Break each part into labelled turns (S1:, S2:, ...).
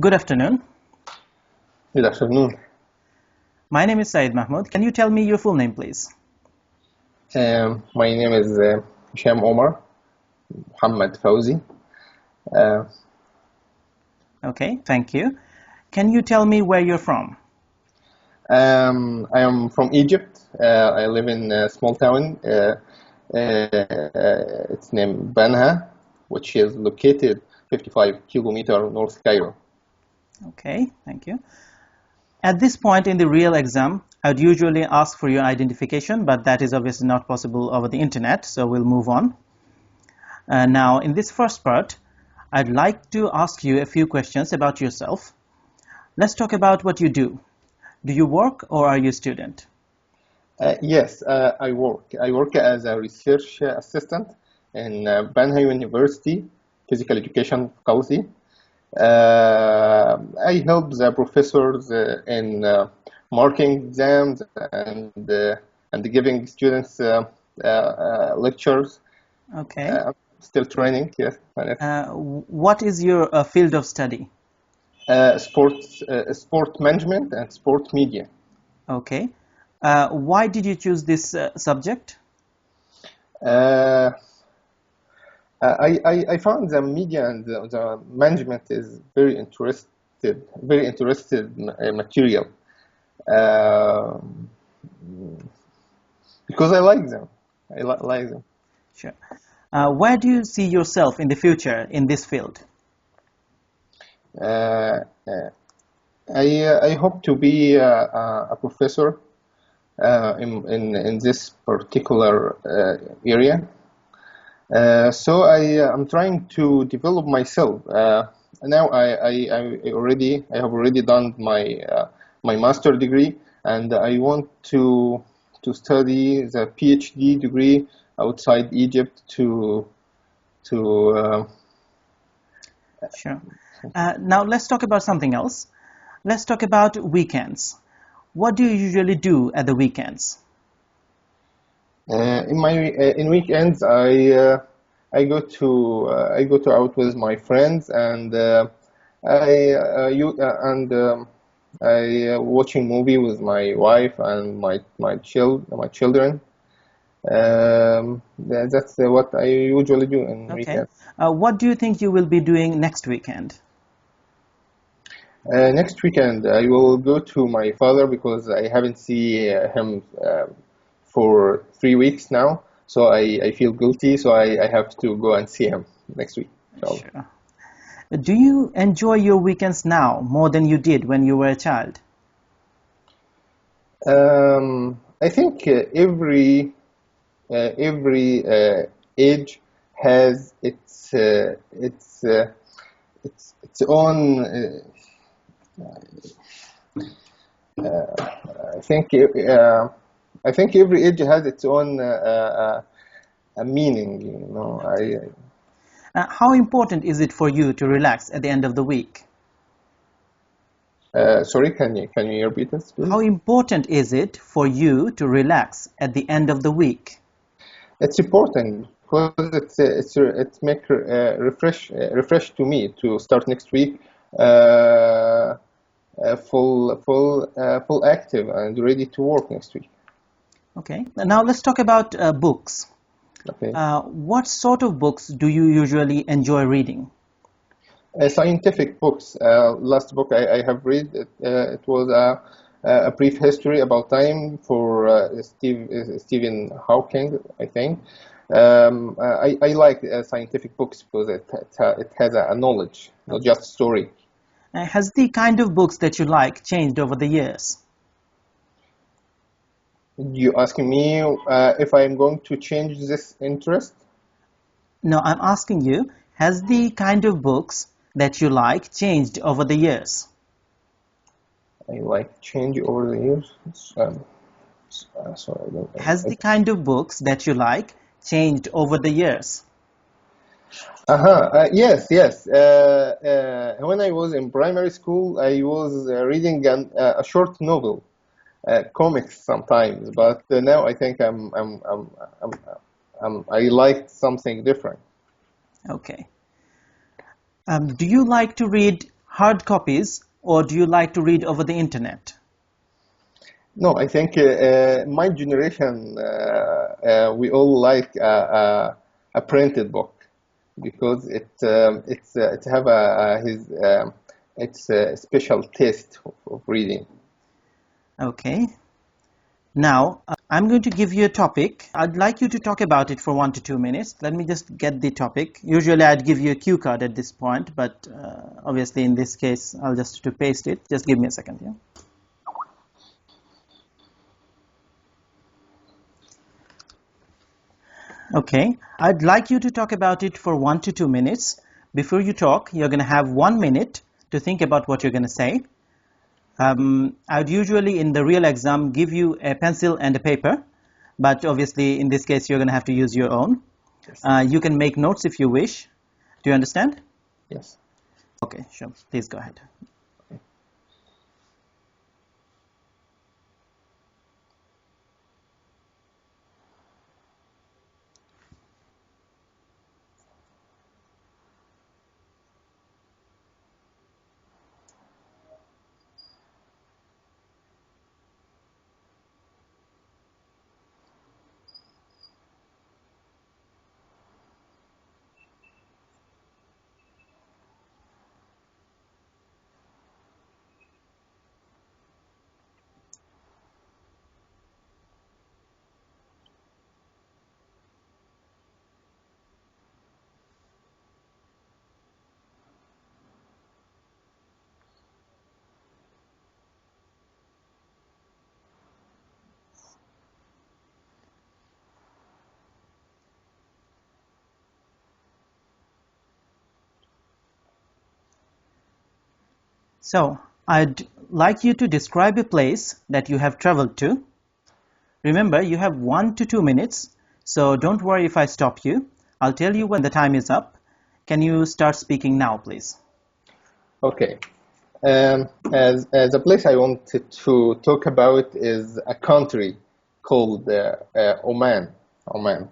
S1: Good afternoon.
S2: Good afternoon.
S1: My name is Syed Mahmood. Can you tell me your full name, please?
S2: My name is Hisham Omar Muhammad Fauzi. Uh,
S1: Okay, thank you. Can you tell me where you're from?
S2: I am from Egypt. I live in a small town. It's named Banha, which is located 55 kilometer north Cairo.
S1: Okay, thank you. At this point in the real exam, I'd usually ask for your identification, but that is obviously not possible over the internet, so we'll move on. Now, in this first part, I'd like to ask you a few questions about yourself. Let's talk about what you do. Do you work or are you a student?
S2: Yes, I work. I work as a research assistant in Banha University, Physical Education Faculty. I help the professors in marking exams and giving students lectures.
S1: Okay.
S2: Still training, yes.
S1: What is your field of study?
S2: Sport management and sport media.
S1: Okay. Why did you choose this subject?
S2: Uh, I found the media and the management is very interested material. Um because I like them. Like them.
S1: Sure. Where do you see yourself in the future in this field?
S2: Uh, uh, I hope to be a professor in this particular area. So I'm trying to develop myself. Now I have already done my master degree, and I want to study the PhD degree outside Egypt to
S1: Sure. Now let's talk about something else. Let's talk about weekends. What do you usually do at the weekends?
S2: in weekends I go to out with my friends and I you and I watching movie with my wife and my children. That's what I usually do in
S1: Okay.
S2: weekends.
S1: What do you think you will be doing next weekend?
S2: Next weekend I will go to my father because I haven't seen him for 3 weeks now. So I feel guilty, so I have to go and see him next week. So,
S1: Sure. Do you enjoy your weekends now more than you did when you were a child?
S2: I think every age has its own. I think I think every age has its own a meaning. You know,
S1: How important is it for you to relax at the end of the week?
S2: sorry, can you repeat this,
S1: How
S2: please?
S1: important is it for you to relax at the end of the week?
S2: It's important because it's make refresh to me to start next week full active and ready to work next week.
S1: Okay. Now let's talk about books.
S2: Okay.
S1: What sort of books do you usually enjoy reading?
S2: Scientific books. Last book I have read it was a brief history about time for Stephen Hawking, I think. I like scientific books because it has a knowledge, not just story.
S1: Has the kind of books that you like changed over the years?
S2: You asking me if I'm going to change this interest?
S1: No, I'm asking you, has the kind of books that you like changed over the years?
S2: I like change over the years. Sorry,
S1: Has the kind of books that you like changed over the years?
S2: Yes, yes. When I was in primary school, I was reading a short novel, comics sometimes, but now I think I like something different.
S1: Okay. Do you like to read hard copies, or do you like to read over the internet?
S2: No, I think my generation, we all like a printed book because it have its a special taste of reading.
S1: Okay. Now, I'm going to give you a topic. I'd like you to talk about it for 1 to 2 minutes. Let me just get the topic. Usually I'd give you a cue card at this point, but obviously in this case, I'll just to paste it. Just give me a second here. Okay, I'd like you to talk about it for 1 to 2 minutes. Before you talk, you're going to have 1 minute to think about what you're going to say. I'd usually, in the real exam, give you a pencil and a paper, but obviously, in this case, you're going to have to use your own.
S2: Yes.
S1: You can make notes if you wish. Do you understand?
S2: Yes.
S1: Okay, sure. Please go ahead. So, I'd like you to describe a place that you have traveled to. Remember, you have 1 to 2 minutes, so don't worry if I stop you. I'll tell you when the time is up. Can you start speaking now, please?
S2: Okay. As a place I wanted to talk about is a country called Oman. Oman.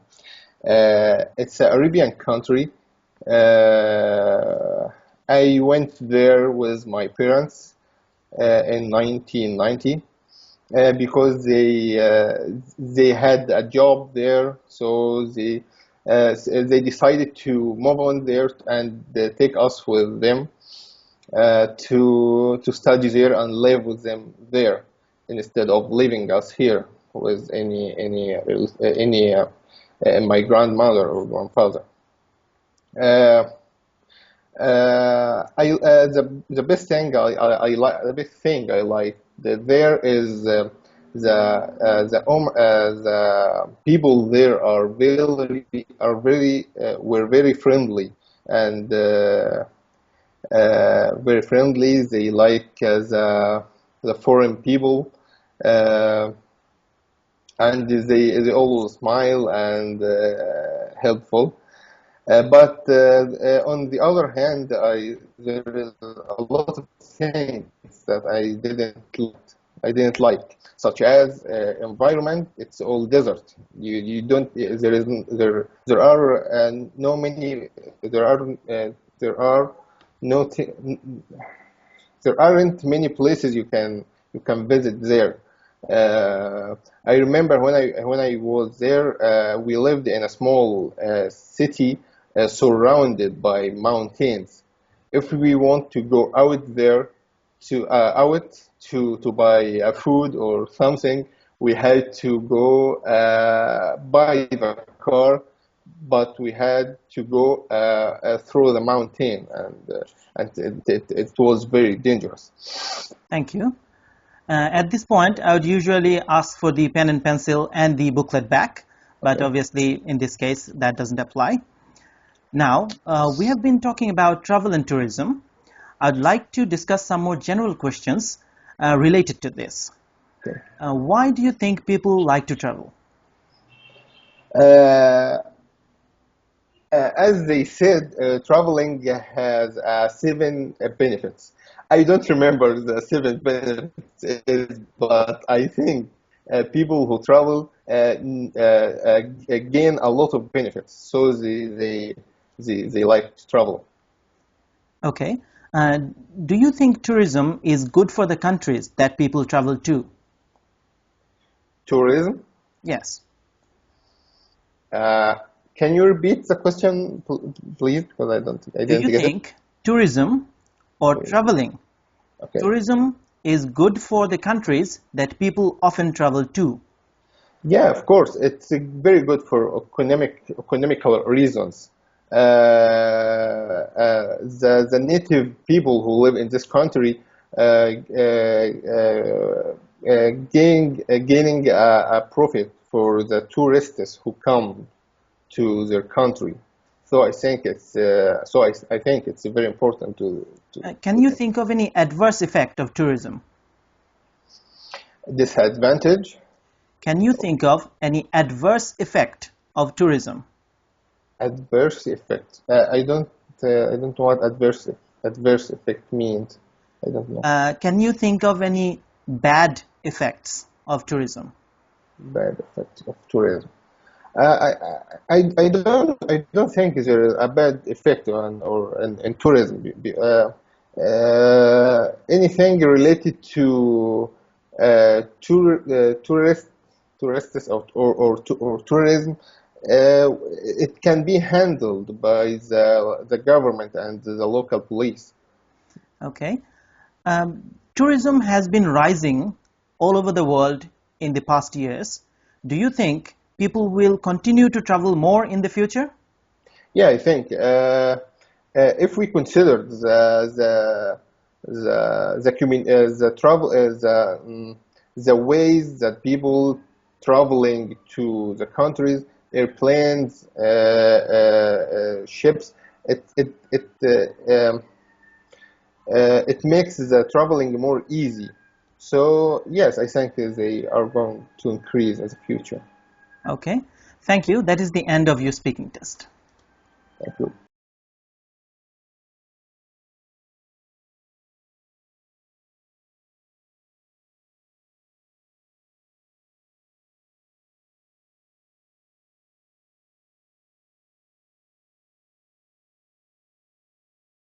S2: It's an Arabian country. I went there with my parents in 1990 because they had a job there, so they decided to move on there and take us with them to study there and live with them there instead of leaving us here with my grandmother or grandfather. Uh, the best thing I like the best thing I like that there is the people there were very friendly and very friendly. They like the foreign people, uh, and they always smile and helpful. But on the other hand, there is a lot of things that I didn't like, such as environment. It's all desert. You don't there are no many there are no th there aren't many places you can visit there. I remember when I was there, we lived in a small city surrounded by mountains. If we want to go out there to buy food or something, we had to go by the car, but we had to go through the mountain, and it was very dangerous.
S1: Thank you. At this point, I would usually ask for the pen and pencil and the booklet back, but
S2: Okay.
S1: obviously in this case that doesn't apply. Now, we have been talking about travel and tourism. I'd like to discuss some more general questions related to this.
S2: Okay.
S1: Why do you think people like to travel?
S2: Uh, as they said, traveling has seven benefits. I don't remember the seven benefits, but I think people who travel gain a lot of benefits, so they like to travel.
S1: Okay. Uh, do you think tourism is good for the countries that people travel to?
S2: Tourism.
S1: Yes.
S2: Uh, can you repeat the question, please? Because I
S1: Do
S2: didn't
S1: you
S2: get it.
S1: think tourism or
S2: Tourism.
S1: traveling,
S2: Okay.
S1: tourism is good for the countries that people often travel to?
S2: Yeah, of course, it's very good for economical reasons. The native people who live in this country gaining a profit for the tourists who come to their country. So I think it's very important to
S1: Can you think of any adverse effect of tourism?
S2: disadvantage.
S1: Can you think of any adverse effect of tourism?
S2: Adverse effect. I don't know what adverse effect means. I don't know.
S1: Can you think of any bad effects of tourism?
S2: Bad effect of tourism. I don't think there is a bad effect in tourism. Anything related to tourists or tourism, it can be handled by the government and the local police.
S1: Okay. Tourism has been rising all over the world in the past years. Do you think people will continue to travel more in the future?
S2: Yeah, I think if we consider the travel the ways that people traveling to the countries, airplanes, ships, it makes the traveling more easy. So yes, I think they are going to increase in the future.
S1: Okay. Thank you. That is the end of your speaking test.
S2: Thank you.